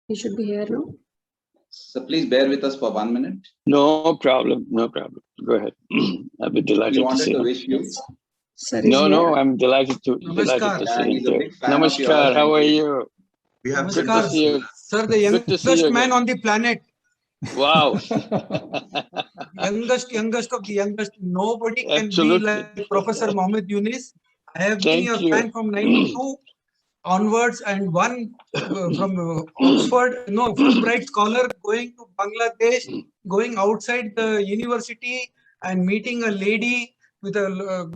He should be here now. So please bear with us for 1 minute. No problem. No problem. Go ahead. I'll be delighted He to wanted see to him. wish you. Sir is No, here. no, I'm delighted to Namaskar. see him He's a here. big fan of yours. Namaskar, how are you? We have Good to see you. Sir, the Good to see youngest you man again. on the planet. Wow. youngest of the youngest. Nobody can Absolutely. be like Professor Mohammed Yunus. I have been Thank your you. fan from 92 onwards, and one from Oxford, no, Fulbright scholar going to Bangladesh, going outside the university and meeting a lady with a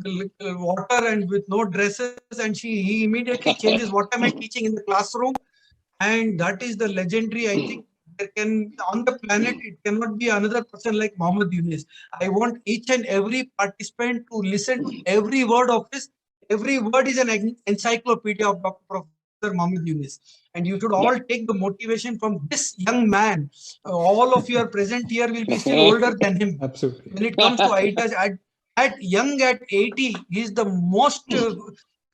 water and with no dresses, and he immediately changes what am I teaching in the classroom, and that is the legendary. I think there can on the planet it cannot be another person like Mohammed Yunus. I want each and every participant to listen to every word of his. Every word is an encyclopedia of Dr. Professor Mohammed Yunus. And you should all take the motivation from this young man. All of you are present here will be still older than him. Absolutely. When it comes to ideas, at 80, he is the most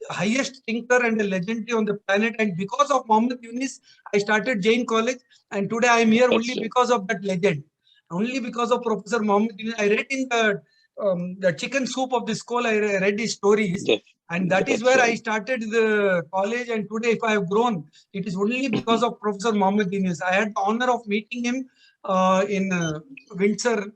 highest thinker and a legendary on the planet. And because of Mohammed Yunus, I started Jain College. And today I am here only because of that legend. Only because of Professor Mohammed Yunus. I read in the chicken soup of the school, I read his stories. Yes. And that is where I started the college. And today, if I have grown, it is only because of Professor Mohammed Yunus. I had the honor of meeting him in Windsor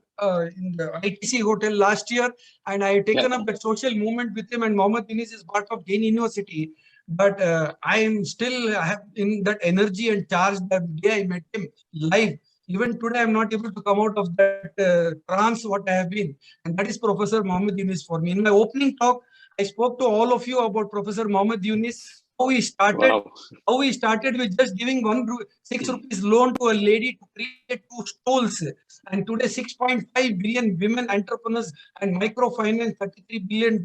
in the ITC hotel last year. And I have taken up the social movement with him. And Mohammed Yunus is part of Jain University. But I am still in that energy and charge that day I met him live. Even today, I'm not able to come out of that trance what I have been. And that is Professor Mohammed Yunus for me. In my opening talk, I spoke to all of you about Professor Mohammed Yunus, how he started with just giving 6 rupees loan to a lady to create 2 stools. And today, 6.5 billion women entrepreneurs and microfinance, $33 billion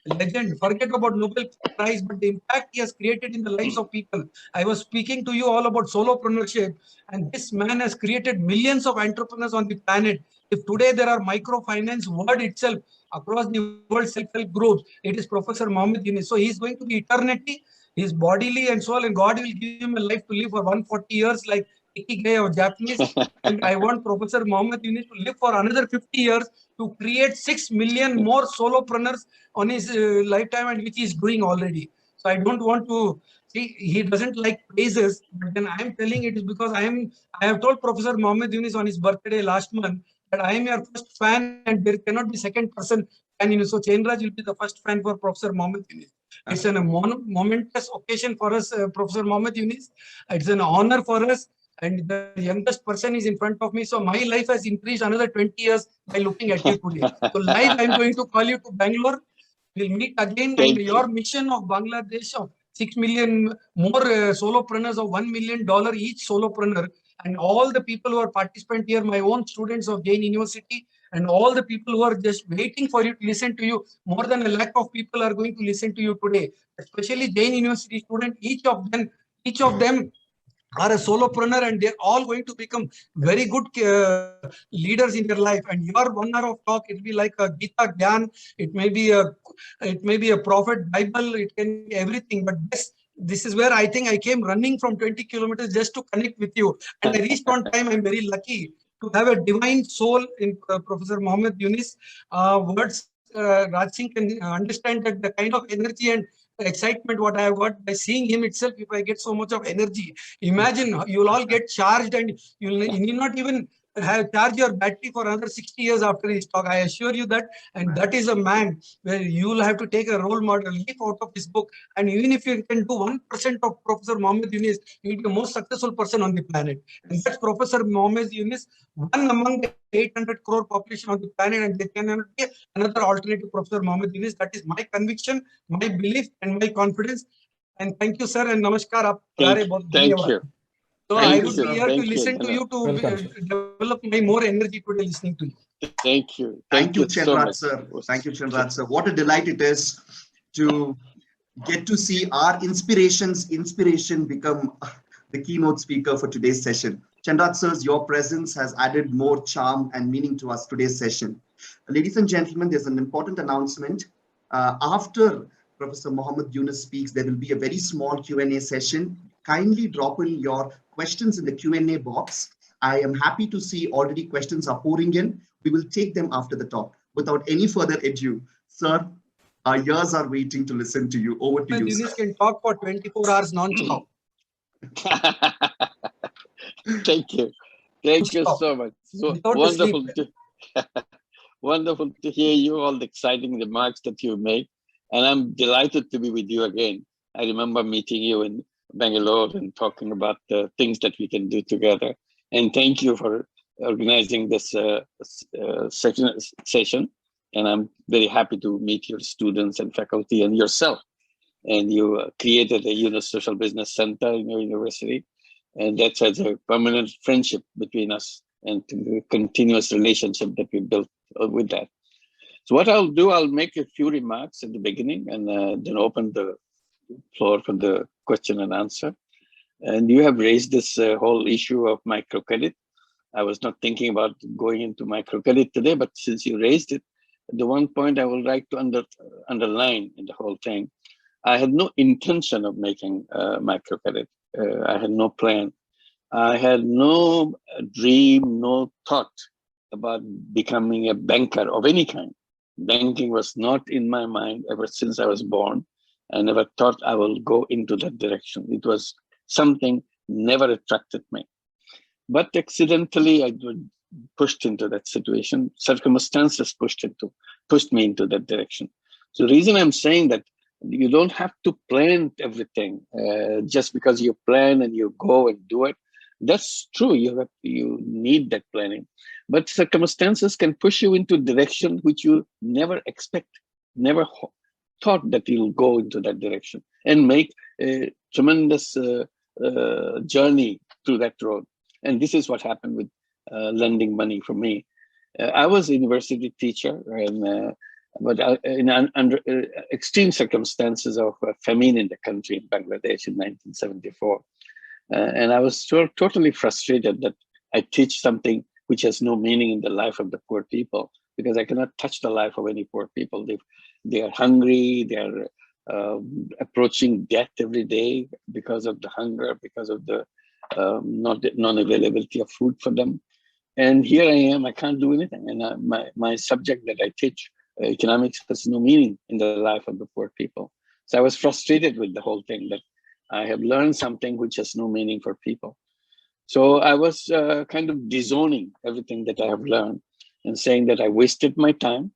legend. Forget about Nobel Prize, but the impact he has created in the lives of people. I was speaking to you all about solopreneurship, and this man has created millions of entrepreneurs on the planet. If today there are microfinance word itself across the world self-help groups, it is Professor Mohammed Yunus. So he's going to be eternity, his bodily and soul, and God will give him a life to live for 140 years like Ikigai or Japanese. And I want Professor Mohammed Yunus to live for another 50 years to create 6 million more solopreneurs on his lifetime, and which he is doing already. So I don't want to see, he doesn't like praises, but then I am telling it is because I have told Professor Mohammed Yunus on his birthday last month that I am your first fan and there cannot be second person fan. So Chainraj will be the first fan for Professor Mohammed Yunus. It's a momentous occasion for us, Professor Mohammed Yunus. It's an honor for us. And the youngest person is in front of me. So my life has increased another 20 years by looking at you today. So live, I'm going to call you to Bangalore. We'll meet again. And your mission of Bangladesh of 6 million more solopreneurs of $1 million each solopreneur, and all the people who are participant here, my own students of Jain University, and all the people who are just waiting for you to listen to you. More than 1 lakh of people are going to listen to you today, especially Jain University students. Each of them are a solopreneur, and they're all going to become very good leaders in their life. And your 1 hour of talk, it will be like a Gita Gyan, it may be a prophet Bible, it can be everything. But this is where I think I came running from 20 kilometers just to connect with you, and I reached on time. I'm very lucky to have a divine soul in Professor Mohammed Yunus. Words Raj Singh can understand that the kind of energy and excitement what I have got by seeing him itself. If I get so much of energy, imagine you'll all get charged, and you need not even charge your battery for another 60 years after his talk. I assure you that. And that is a man where you'll have to take a role model, leaf out of his book. And even if you can do 1% of Professor Mohammed Yunus, you'll be the most successful person on the planet. And that's Professor Mohammed Yunus, one among the 800 crore population on the planet, and there cannot be another alternative Professor Mohammed Yunus. That is my conviction, my belief, and my confidence. And thank you, sir, and namaskar. Thank you. So I would be here to listen to you to develop my more energy today listening to you. Thank you. Thank you, so Chainraj, much. sir. Thank you, Chainraj, sir. What a delight it is to get to see our inspiration become the keynote speaker for today's session. Chainraj, sir, your presence has added more charm and meaning to us today's session. Ladies and gentlemen, there's an important announcement. After Professor Mohammed Yunus speaks, there will be a very small Q&A session. Kindly drop in your questions in the Q&A box. I am happy to see already questions are pouring in. We will take them after the talk. Without any further ado, sir, our ears are waiting to listen to you. Over to you, Yunus sir. can talk for 24 hours non-stop. Thank you. Thank you Stop. so much. So Without a wonderful sleep. wonderful to hear you, all the exciting remarks that you made. And I'm delighted to be with you again. I remember meeting you in Bangalore and talking about the things that we can do together. And thank you for organizing this session. And I'm very happy to meet your students and faculty and yourself. And you created a Yunus Social Business Center in your university. And that has a permanent friendship between us and the continuous relationship that we built with that. So what I'll do, I'll make a few remarks at the beginning and then open the floor for the question and answer. And you have raised this whole issue of microcredit. I was not thinking about going into microcredit today, but since you raised it, the one point I would like to underline in the whole thing, I had no intention of making microcredit. I had no plan. I had no dream, no thought about becoming a banker of any kind. Banking was not in my mind ever since I was born. I never thought I will go into that direction. It was something never attracted me. But accidentally, I was pushed into that situation. Circumstances pushed me into that direction. So the reason I'm saying that you don't have to plan everything just because you plan and you go and do it. That's true. You need that planning, but circumstances can push you into direction which you never expect, never thought that you'll go into that direction and make a tremendous journey through that road. And this is what happened with lending money for me. I was a university teacher, and but under extreme circumstances of famine in the country, in Bangladesh in 1974. And I was totally frustrated that I teach something which has no meaning in the life of the poor people, because I cannot touch the life of any poor people. They are hungry, they are approaching death every day because of the hunger, because of the non-availability of food for them. And here I am, I can't do anything. And my subject that I teach, economics, has no meaning in the life of the poor people. So I was frustrated with the whole thing, that I have learned something which has no meaning for people. So I was kind of disowning everything that I have learned and saying that I wasted my time.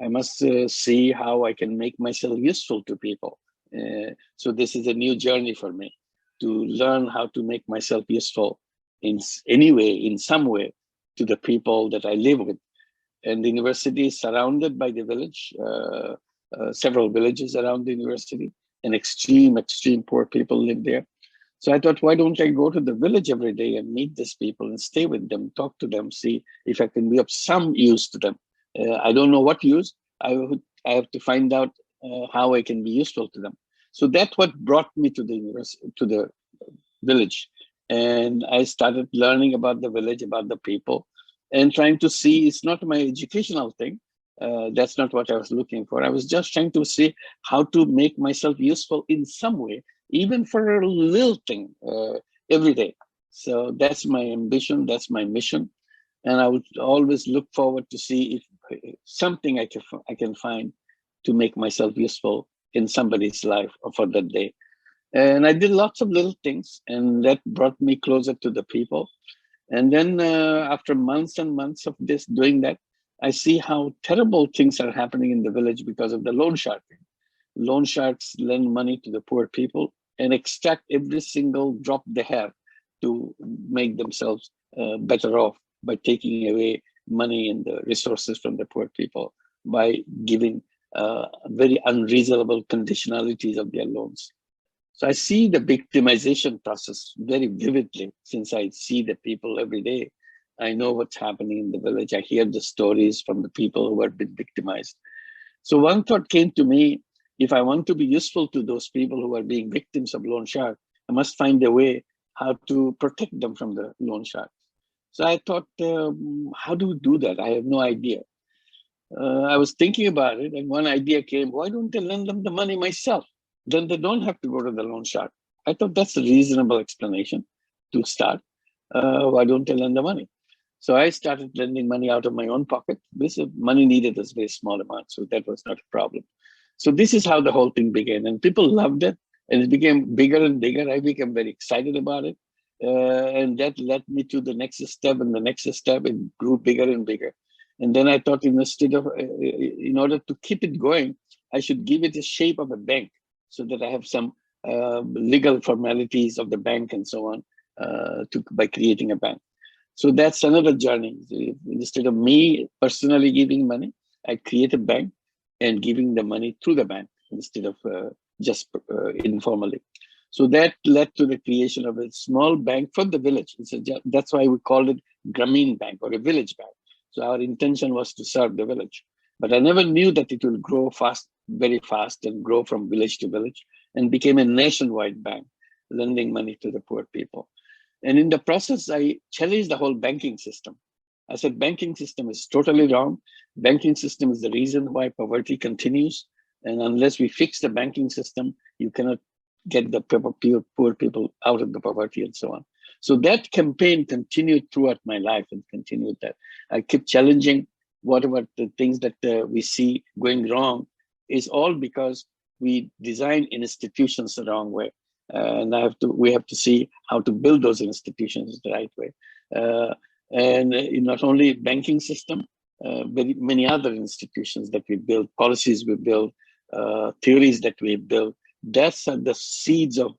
I must see how I can make myself useful to people. So this is a new journey for me, to learn how to make myself useful in any way, in some way, to the people that I live with. And the university is surrounded by the village, several villages around the university, and extreme poor people live there. So I thought, why don't I go to the village every day and meet these people and stay with them, talk to them, see if I can be of some use to them. I don't know what use. I have to find out how I can be useful to them. So that's what brought me to the university, to the village. And I started learning about the village, about the people, and trying to see, it's not my educational thing. That's not what I was looking for. I was just trying to see how to make myself useful in some way, even for a little thing every day. So that's my ambition, that's my mission. And I would always look forward to see if something I can find to make myself useful in somebody's life or for that day. And I did lots of little things, and that brought me closer to the people. And then after months and months of doing that, I see how terrible things are happening in the village because of the loan sharking. Loan sharks lend money to the poor people and extract every single drop they have to make themselves better off by taking away money and the resources from the poor people, by giving very unreasonable conditionalities of their loans. So I see the victimization process very vividly, since I see the people every day. I know what's happening in the village. I hear the stories from the people who have been victimized. So one thought came to me: if I want to be useful to those people who are being victims of loan shark, I must find a way how to protect them from the loan shark. So I thought, how do we do that? I have no idea. I was thinking about it, and one idea came: why don't I lend them the money myself? Then they don't have to go to the loan shark. I thought that's a reasonable explanation. to start. Why don't I lend the money? So I started lending money out of my own pocket. This money needed was very small amount, so that was not a problem. So this is how the whole thing began, and people loved it, and it became bigger and bigger. I became very excited about it, and that led me to the next step and the next step. It grew bigger and bigger, and then I thought, in order to keep it going, I should give it the shape of a bank, so that I have some legal formalities of the bank and so on, by creating a bank. So that's another journey. Instead of me personally giving money, I create a bank and giving the money through the bank instead of just informally. So that led to the creation of a small bank for the village. That's why we called it Grameen Bank, or a village bank. So our intention was to serve the village. But I never knew that it will grow very fast, and grow from village to village, and became a nationwide bank, lending money to the poor people. And in the process, I challenged the whole banking system. I said, banking system is totally wrong. Banking system is the reason why poverty continues. And unless we fix the banking system, you cannot get the poor people out of the poverty and so on. So that campaign continued throughout my life, and continued that. I keep challenging whatever the things that we see going wrong is all because we design institutions the wrong way. And we have to see how to build those institutions the right way. And not only banking system, but many other institutions that we build, policies we build, theories that we build. That's the seeds of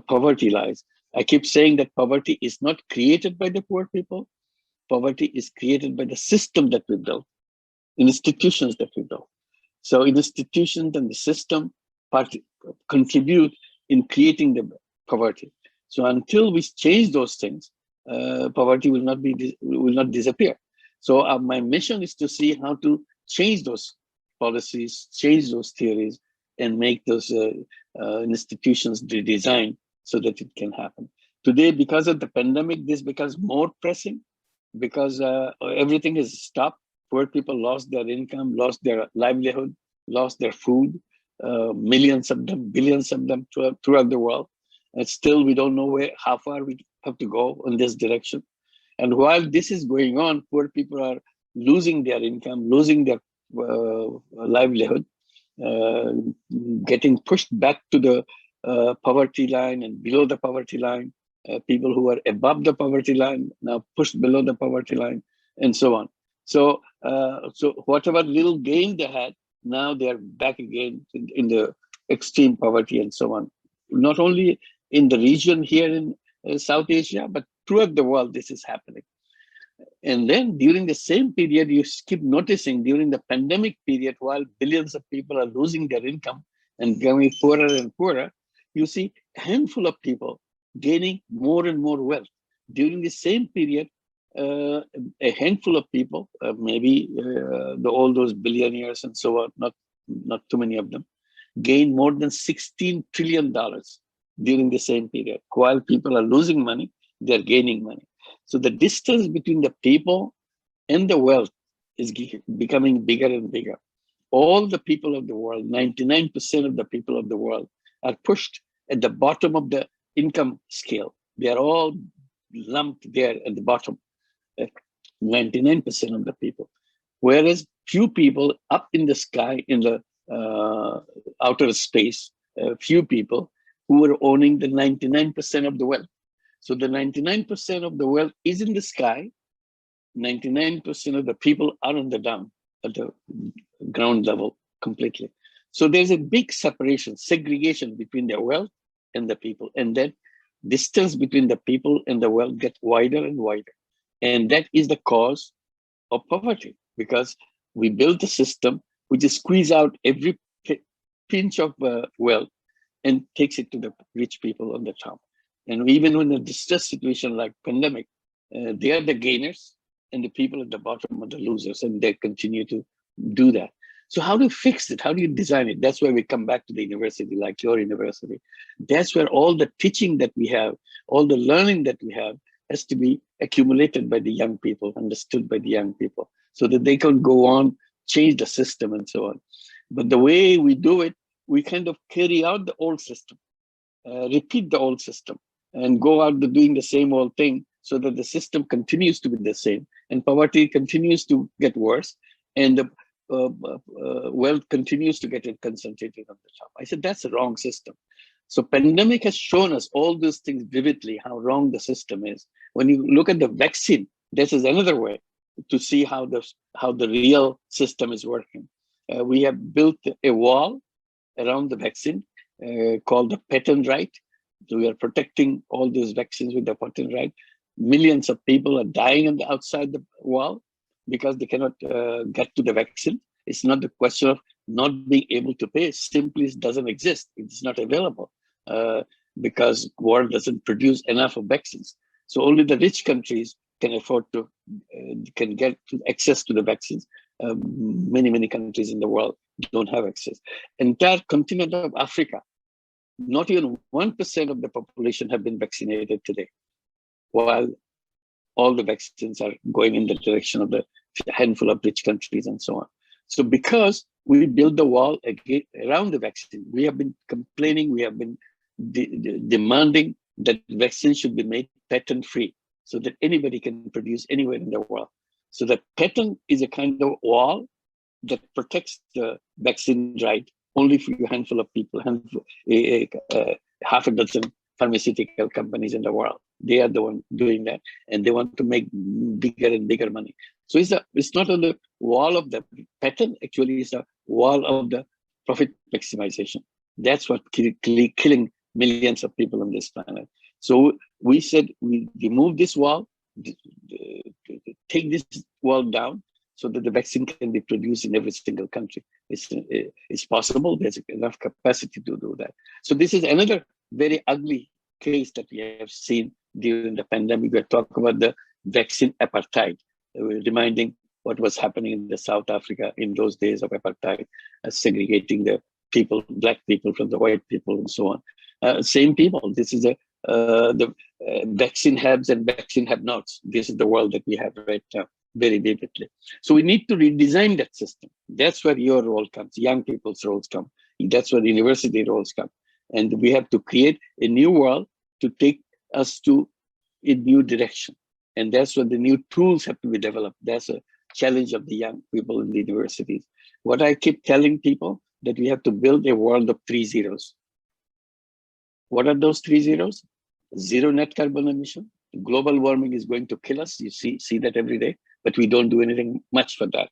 poverty lies. I keep saying that poverty is not created by the poor people. Poverty is created by the system that we build, institutions that we build. So institutions and the system contribute in creating the poverty. So until we change those things, poverty will not disappear. So my mission is to see how to change those policies, change those theories, and make those institutions designed so that it can happen. Today, because of the pandemic, this becomes more pressing, because everything is stopped. Poor people lost their income, lost their livelihood, lost their food. Millions of them, billions of them throughout the world. And still we don't know how far we have to go in this direction. And while this is going on, poor people are losing their income, losing their livelihood, getting pushed back to the poverty line and below the poverty line. People who are above the poverty line now pushed below the poverty line, and so on. So, so whatever little gain they had, now they are back again in the extreme poverty and so on. Not only in the region here in South Asia, but throughout the world, this is happening. And then during the same period, you keep noticing during the pandemic period, while billions of people are losing their income and becoming poorer and poorer, you see a handful of people gaining more and more wealth. During the same period, a handful of people, maybe all those billionaires and so on, not too many of them, gain more than $16 trillion during the same period. While people are losing money, they're gaining money. So the distance between the people and the wealth is becoming bigger and bigger. All the people of the world, 99% of the people of the world, are pushed at the bottom of the income scale. They are all lumped there at the bottom. 99% of the people, whereas few people up in the sky, in the outer space, few people who are owning the 99% of the wealth. So the 99% of the wealth is in the sky, 99% of the people are on the down, at the ground level completely. So there's a big separation, segregation between the wealth and the people, and that distance between the people and the wealth gets wider and wider. And that is the cause of poverty, because we built a system which squeezes out every pinch of wealth and takes it to the rich people on the top. And even in a distress situation like pandemic, they are the gainers and the people at the bottom are the losers, and they continue to do that. So how do you fix it? How do you design it? That's where we come back to the university, like your university. That's where all the teaching that we have, all the learning that we have, has to be accumulated by the young people, understood by the young people, so that they can go on, change the system and so on. But the way we do it, we kind of carry out the old system, repeat the old system, and go out doing the same old thing so that the system continues to be the same and poverty continues to get worse and the wealth continues to get concentrated on the top. I said, that's a wrong system. So pandemic has shown us all those things vividly, how wrong the system is. When you look at the vaccine, this is another way to see how the real system is working. We have built a wall around the vaccine called the patent right. So we are protecting all those vaccines with the patent right. Millions of people are dying on the outside the wall because they cannot get to the vaccine. It's not the question of not being able to pay. Simply it doesn't exist. It's not available because world doesn't produce enough of vaccines. So only the rich countries can afford to can get access to the vaccines. Many countries in the world don't have access. Entire continent of Africa, not even 1% of the population have been vaccinated today, while all the vaccines are going in the direction of the handful of rich countries and so on. So because we built the wall around the vaccine, we have been complaining, we have been demanding that vaccines should be made patent-free so that anybody can produce anywhere in the world. So the patent is a kind of wall that protects the vaccine right only for a handful of people, half a dozen pharmaceutical companies in the world. They are the one doing that, and they want to make bigger and bigger money. So it's not on the wall of the patent, actually it's a wall of the profit maximization. That's what killing millions of people on this planet. So we said we remove this wall, take this wall down so that the vaccine can be produced in every single country. It's possible, there's enough capacity to do that. So this is another very ugly case that we have seen during the pandemic. We're talking about the vaccine apartheid, reminding what was happening in the South Africa in those days of apartheid, segregating the people, black people from the white people and so on. Same people, this is the vaccine haves and vaccine have-nots. This is the world that we have right now, very vividly. So we need to redesign that system. That's where your role comes, young people's roles come. That's where the university roles come. And we have to create a new world to take us to a new direction. And that's where the new tools have to be developed. That's a challenge of the young people in the universities. What I keep telling people, that we have to build a world of 3 zeros. What are those 3 zeros? Zero net carbon emission. Global warming is going to kill us. You see that every day, but we don't do anything much for that,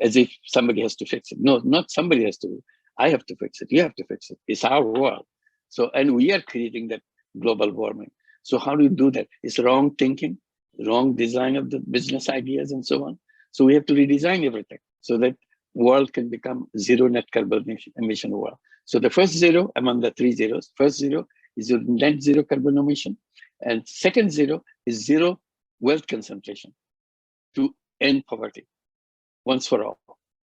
as if somebody has to fix it. No, not somebody has to. I have to fix it. You have to fix it. It's our world. So, and we are creating that global warming. So how do you do that? It's wrong thinking, wrong design of the business ideas and so on. So we have to redesign everything so that world can become zero net carbon emission world. So the first zero among the 3 zeros, first zero is your net zero carbon emission. And second zero is zero wealth concentration to end poverty once for all.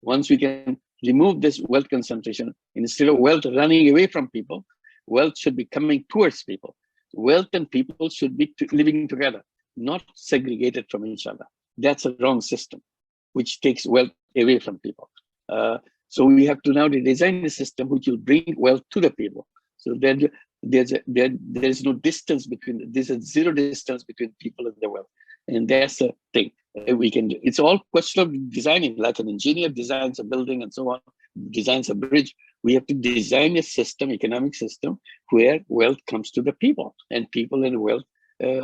Once we can remove this wealth concentration, instead of wealth running away from people, wealth should be coming towards people. Wealth and people should be living together, not segregated from each other. That's a wrong system, which takes wealth away from people. So we have to now redesign the system which will bring wealth to the people. So there's no distance between, there's a zero distance between people and the wealth. And that's the thing we can do. It's all question of designing, like an engineer designs a building and so on, designs a bridge. We have to design a system, economic system, where wealth comes to the people and people and wealth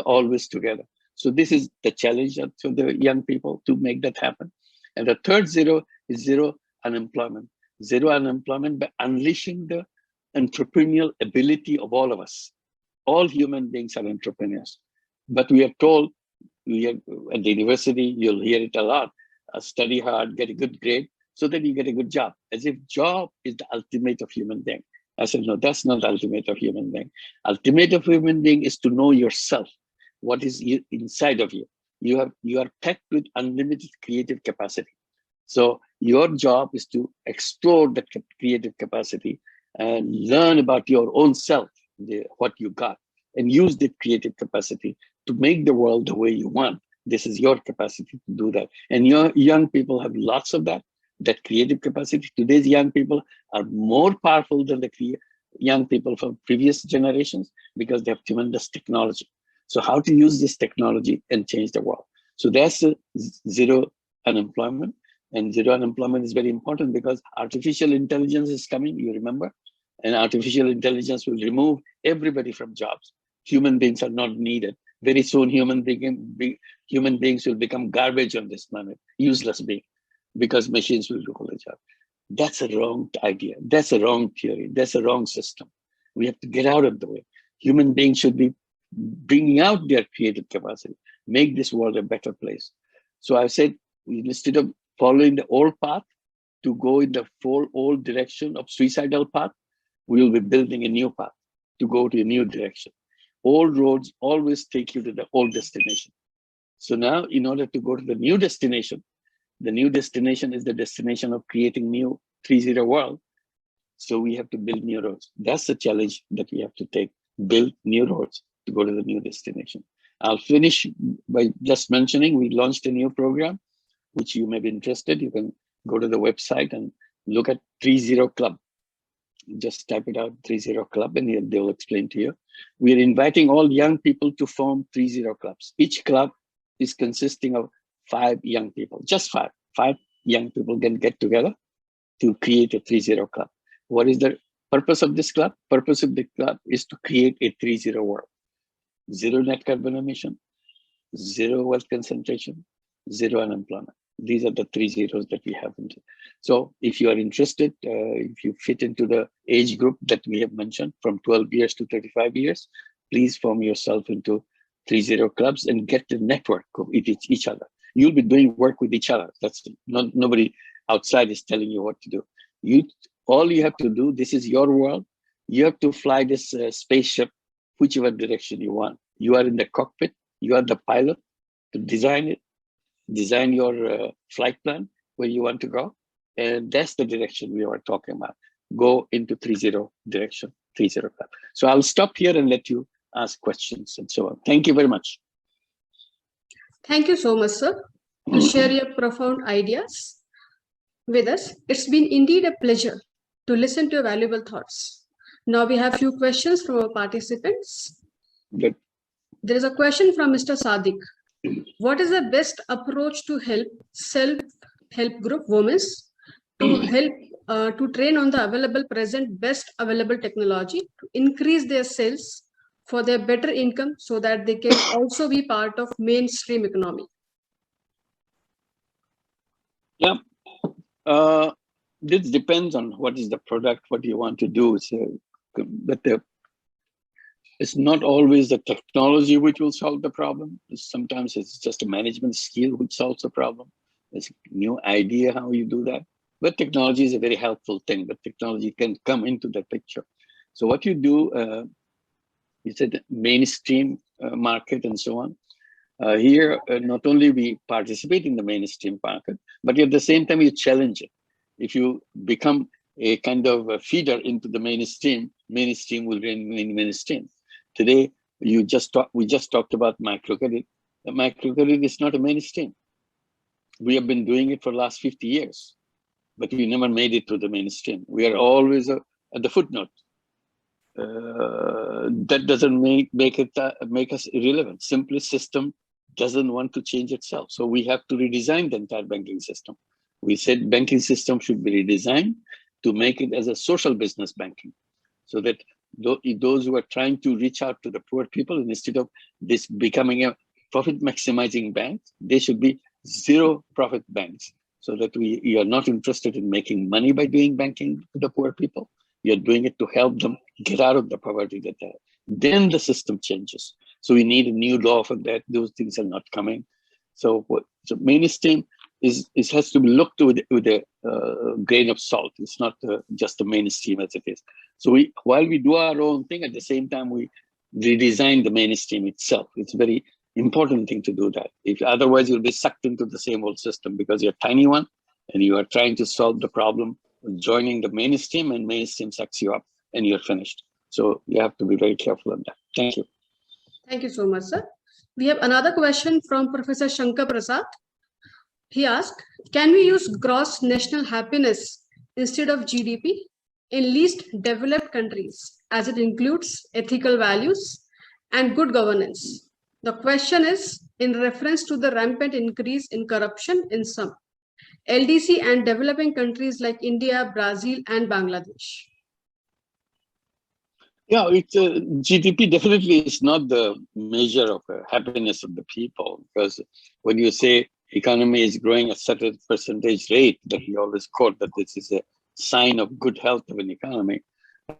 always together. So this is the challenge for the young people to make that happen. And the third zero is zero unemployment. Zero unemployment by unleashing the entrepreneurial ability of all of us. All human beings are entrepreneurs. But we are told, at the university, you'll hear it a lot, study hard, get a good grade, so that you get a good job, as if job is the ultimate of human being. I said, no, that's not the ultimate of human being. Ultimate of human being is to know yourself, what is inside of you. You are packed with unlimited creative capacity. So your job is to explore that creative capacity and learn about your own self, what you got, and use that creative capacity to make the world the way you want. This is your capacity to do that. And your young people have lots of that creative capacity. Today's young people are more powerful than the young people from previous generations because they have tremendous technology. So how to use this technology and change the world. So that's zero unemployment. And zero unemployment is very important because artificial intelligence is coming, you remember? And artificial intelligence will remove everybody from jobs. Human beings are not needed. Very soon, human beings will become garbage on this planet, useless being, because machines will do all the job. That's a wrong idea. That's a wrong theory. That's a wrong system. We have to get out of the way. Human beings should be bringing out their creative capacity, make this world a better place. So I said, instead of following the old path to go in the full old direction of suicidal path, we will be building a new path to go to a new direction. Old roads always take you to the old destination. So now, in order to go to the new destination is the destination of creating new 3.0 world. So we have to build new roads. That's the challenge that we have to take, build new roads to go to the new destination. I'll finish by just mentioning we launched a new program, which you may be interested. You can go to the website and look at 3.0 Club. Just type it out, 3.0 Club, and they'll explain to you. We are inviting all young people to form 3.0 clubs. Each club is consisting of 5 young people, just 5. 5 young people can get together to create a 3.0 club. What is the purpose of this club? Purpose of the club is to create a 3.0 world. 0 net carbon emission, 0 wealth concentration, 0 unemployment. These are the 3 zeros that we have. So if you are interested, if you fit into the age group that we have mentioned from 12 years to 35 years, please form yourself into 3.0 clubs and get the network of each other. You'll be doing work with each other. That's nobody outside is telling you what to do. All you have to do, this is your world. You have to fly this spaceship whichever direction you want. You are in the cockpit. You are the pilot to design it. Design your flight plan where you want to go. And that's the direction we are talking about. Go into 3.0 direction, 3.0 club. So I'll stop here and let you ask questions and so on. Thank you very much. Thank you so much, sir, to share your profound ideas with us. It's been indeed a pleasure to listen to your valuable thoughts. Now we have a few questions from our participants. Good. There is a question from Mr. Sadiq. What is the best approach to help self-help group women to help to train on the best available technology to increase their sales for their better income so that they can also be part of mainstream economy? Yeah. This depends on what is the product, what you want to do. So, but it's not always the technology which will solve the problem. Sometimes it's just a management skill which solves the problem. It's a new idea how you do that. But technology is a very helpful thing, but technology can come into the picture. So what you do, you said mainstream market and so on. Here, not only we participate in the mainstream market, but at the same time you challenge it. If you become a kind of a feeder into the mainstream will remain mainstream. Today, we just talked about microcredit. The microcredit is not a mainstream. We have been doing it for the last 50 years, but we never made it to the mainstream. We are always at the footnote. That doesn't make us irrelevant. Simply system doesn't want to change itself. So we have to redesign the entire banking system. We said banking system should be redesigned to make it as a social business banking, so that those who are trying to reach out to the poor people, instead of this becoming a profit maximizing bank, they should be zero profit banks, so that you are not interested in making money by doing banking to the poor people. You're doing it to help them get out of the poverty that they have. Then the system changes. So we need a new law for that. Those things are not coming. So mainstream has to be looked with a grain of salt. It's not just the mainstream as it is. So while we do our own thing, at the same time we redesign the mainstream itself. It's a very important thing to do that. Otherwise you'll be sucked into the same old system because you're a tiny one and you are trying to solve the problem joining the mainstream, and mainstream sucks you up and you're finished. So you have to be very careful on that. Thank you. Thank you so much, sir. We have another question from Professor Shankar Prasad. He asked, can we use gross national happiness instead of GDP in least developed countries, as it includes ethical values and good governance. The question is in reference to the rampant increase in corruption in some LDC and developing countries like India, Brazil, and Bangladesh. Yeah, GDP definitely is not the measure of happiness of the people, because when you say economy is growing at certain percentage rate, that we always quote that this is a sign of good health of an economy.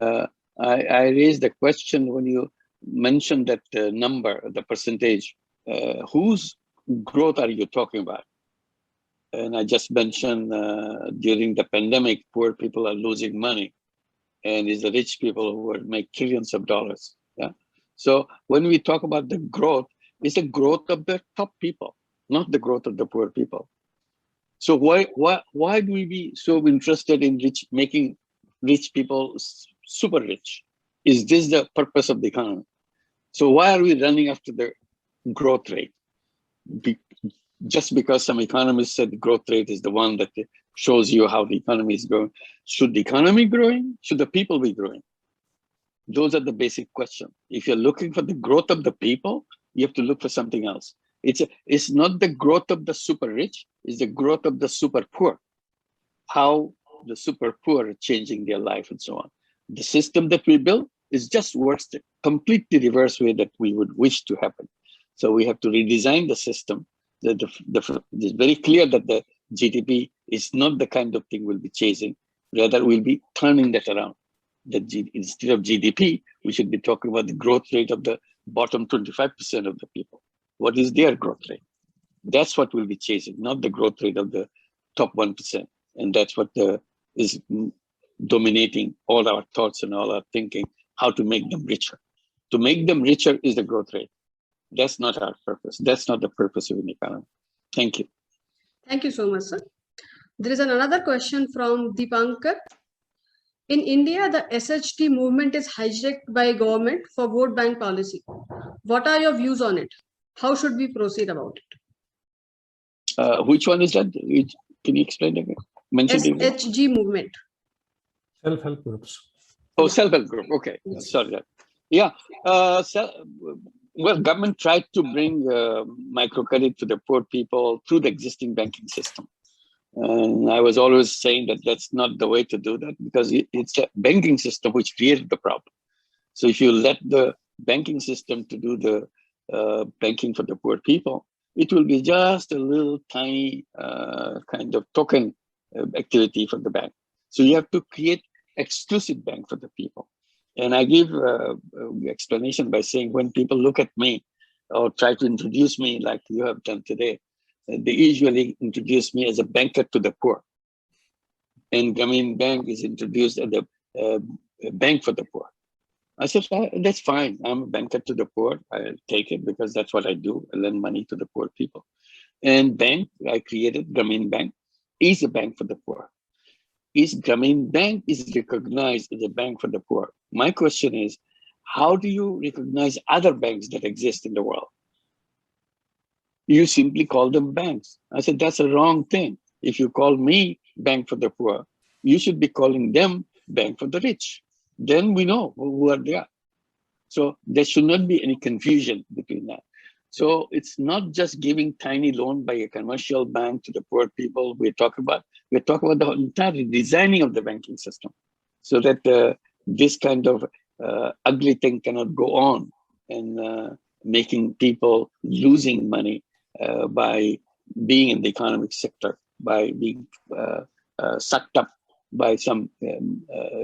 I raised the question when you mentioned that number, the percentage, whose growth are you talking about? And I just mentioned during the pandemic, poor people are losing money, and it's the rich people who will make trillions of dollars. Yeah. So when we talk about the growth, it's the growth of the top people, not the growth of the poor people. So why do we be so interested in making rich people super rich? Is this the purpose of the economy? So why are we running after the growth rate? Just because some economists said the growth rate is the one that shows you how the economy is growing. Should the economy growing? Should the people be growing? Those are the basic questions. If you're looking for the growth of the people, you have to look for something else. It's not the growth of the super rich, it's the growth of the super poor. How the super poor are changing their life and so on. The system that we built is just works the completely reverse way that we would wish to happen. So we have to redesign the system. It's very clear that the GDP is not the kind of thing we'll be chasing. Rather, we'll be turning that around. Instead of GDP, we should be talking about the growth rate of the bottom 25% of the people. What is their growth rate? That's what we'll be chasing, not the growth rate of the top 1%. And that's what is dominating all our thoughts and all our thinking, how to make them richer. To make them richer is the growth rate. That's not our purpose. That's not the purpose of an economy. Thank you. Thank you so much, sir. There is another question from Deepankar. In India, the SHT movement is hijacked by government for vote bank policy. What are your views on it? How should we proceed about it? Which one is that? Can you explain again? Mention it. SHG movement. Self-help groups. Oh, self-help group. Okay, Yes. sorry. Yeah. Well, government tried to bring microcredit to the poor people through the existing banking system. And I was always saying that that's not the way to do that, because it's a banking system which created the problem. So if you let the banking system to do the banking for the poor people, it will be just a little tiny kind of token activity for the bank. So you have to create exclusive bank for the people. And I give explanation by saying when people look at me or try to introduce me like you have done today, they usually introduce me as a banker to the poor. And Grameen Bank is introduced as a bank for the poor. I said, that's fine. I'm a banker to the poor. I'll take it because that's what I do. I lend money to the poor people. And bank, I created Grameen Bank, is a bank for the poor. Is Grameen Bank is recognized as a bank for the poor? My question is, how do you recognize other banks that exist in the world? You simply call them banks. I said, that's a wrong thing. If you call me bank for the poor, you should be calling them bank for the rich. Then we know who are they are. So there should not be any confusion between that. So it's not just giving tiny loan by a commercial bank to the poor people we're talking about the entire designing of the banking system so that this kind of ugly thing cannot go on and making people losing money by being in the economic sector, by being sucked up by some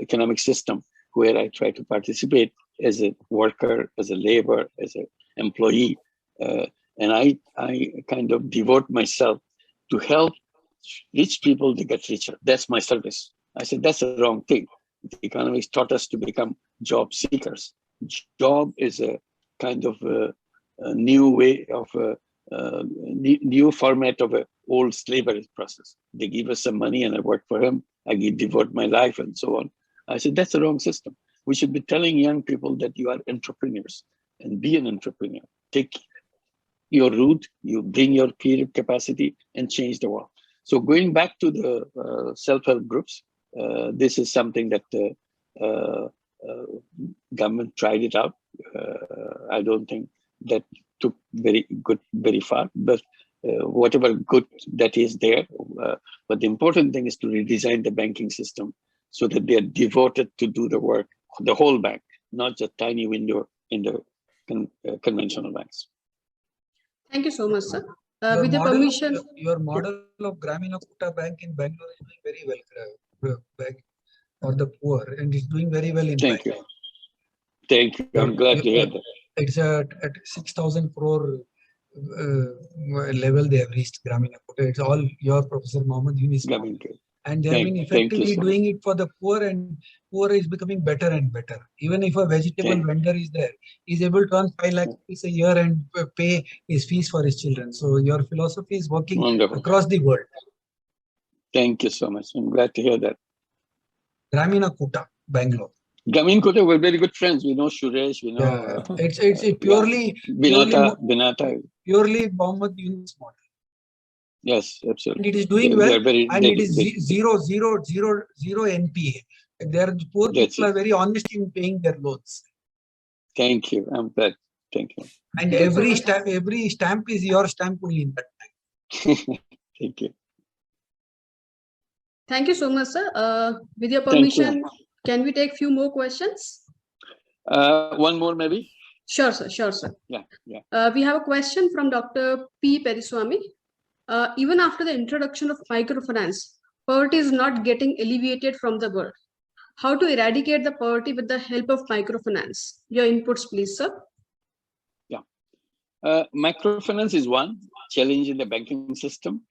economic system where I try to participate as a worker, as a labor, as an employee. And I kind of devote myself to help rich people to get richer. That's my service. I said, that's the wrong thing. The economics taught us to become job seekers. Job is a kind of a new way of new format of an old slavery process. They give us some money and I work for him. I devote my life and so on. I said, that's the wrong system. We should be telling young people that you are entrepreneurs and be an entrepreneur. Take your route, you bring your creative capacity and change the world. So going back to the self-help groups, this is something that government tried it out. I don't think that took very far, but whatever good that is there. But the important thing is to redesign the banking system so that they are devoted to do the work, the whole bank, not just tiny window in the conventional banks. Thank you so much, sir. Your With the model of- permission, your model of Gramina Kuta Bank in Bangalore is doing very well, bank for the poor, and it's doing very well in Thank Bangalore. you. Thank you. I'm glad to hear that. It's at 6,000 crore level they have reached Gramina Kuta. It's all your Professor Mohammed Yunus. And they have been Thank you effectively so doing it for the poor, and poor is becoming better and better. Even if a vegetable Thank you. vendor is there, he's able to earn 5 lakh rupees a year and pay his fees for his children. So your philosophy is working Wonderful. across the world. Thank you so much. I'm glad to hear that. Gramina Kuta, Bangalore. Gamin Kote, we're very good friends. We know Suresh, we know Yeah, it's purely Binata. purely Mohammed Yunus model. Yes, absolutely. And it is doing They well, are very and it is dedicated. zero NPA. Their poor That's people it. are very honest in paying their loans. Thank you. I'm glad. Thank you. And Thank you so every stamp is your stamp only in that bank. Thank you. thank you so much, sir. With your Thank you. permission, can we take few more questions? One more maybe? Sure, sir. Sure, sir. Yeah. We have a question from Dr. P. Periswamy. Even after the introduction of microfinance, poverty is not getting alleviated from the world. How to eradicate the poverty with the help of microfinance? Your inputs, please, sir. Microfinance is one challenge in the banking system,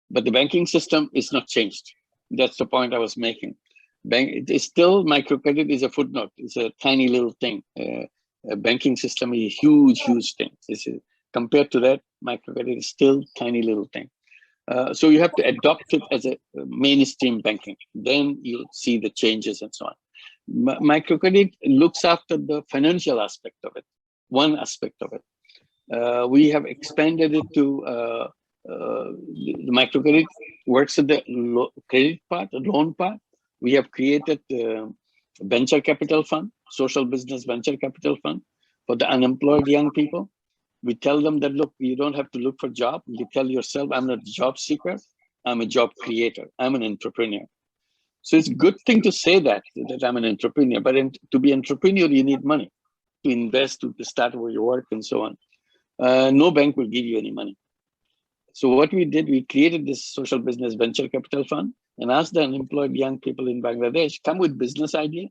but the banking system is not changed. That's the point I was making. It is still, microcredit is a footnote. It's a tiny little thing. A banking system is a huge thing. Compared to that, microcredit is still tiny little thing. So you have to adopt it as a mainstream banking. Then you'll see the changes and so on. Microcredit looks after the financial aspect of it, one aspect of it. We have expanded it to the microcredit works at the credit part, the loan part. We have created venture capital fund, social business venture capital fund for the unemployed young people. We tell them that, look, you don't have to look for a job. You tell yourself, I'm not a job seeker. I'm a job creator. I'm an entrepreneur. So it's a good thing to say that I'm an entrepreneur. But to be an entrepreneur, you need money to invest, to start where you work and so on. No bank will give you any money. So what we did, we created this social business venture capital fund and asked the unemployed young people in Bangladesh, come with business idea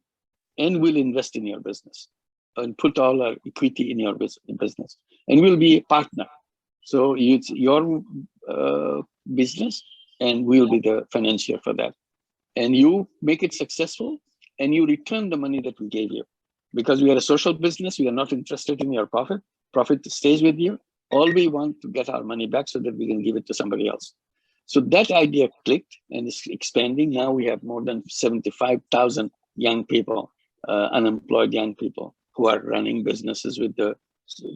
and we'll invest in your business and put all our equity in your business. And we'll be a partner. So it's your business and we'll be the financier for that. And you make it successful and you return the money that we gave you. Because we are a social business, we are not interested in your profit. Profit stays with you. All we want to get our money back so that we can give it to somebody else. So that idea clicked and is expanding. Now we have more than 75,000 young people, unemployed young people who are running businesses with the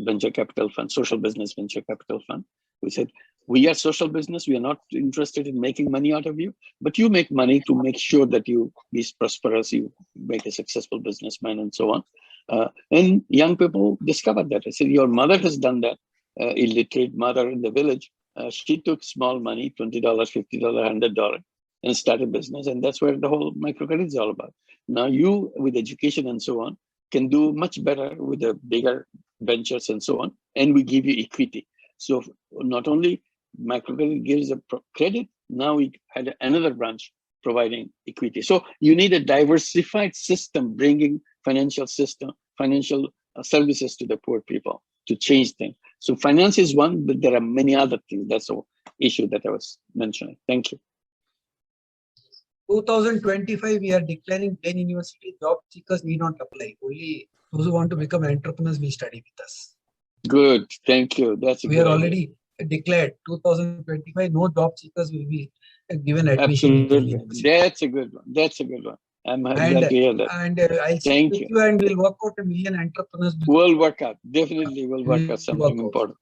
venture capital fund, social business venture capital fund. We said, we are social business. We are not interested in making money out of you, but you make money to make sure that you be prosperous, you make a successful businessman and so on. And young people discovered that. I said, your mother has done that, illiterate mother in the village. She took small money, $20, $50, $100, and started business. And that's where the whole microcredit is all about. Now you, with education and so on, can do much better with the bigger ventures and so on. And we give you equity. So not only microcredit gives a credit, now we had another branch providing equity. So you need a diversified system bringing financial services to the poor people to change things. So finance is one, but there are many other things. That's the issue that I was mentioning. Thank you. 2025, we are declaring 10 university job seekers need not apply. Only those who want to become entrepreneurs will study with us. Good. Thank you. That's a we good are idea. already declared 2025, no job seekers will be given admission. Absolutely. That's a good one. That's a good one. I'm glad to hear that. And I'll speak with you and we'll work out 1 million entrepreneurs. We'll work out. Definitely we'll work out something important.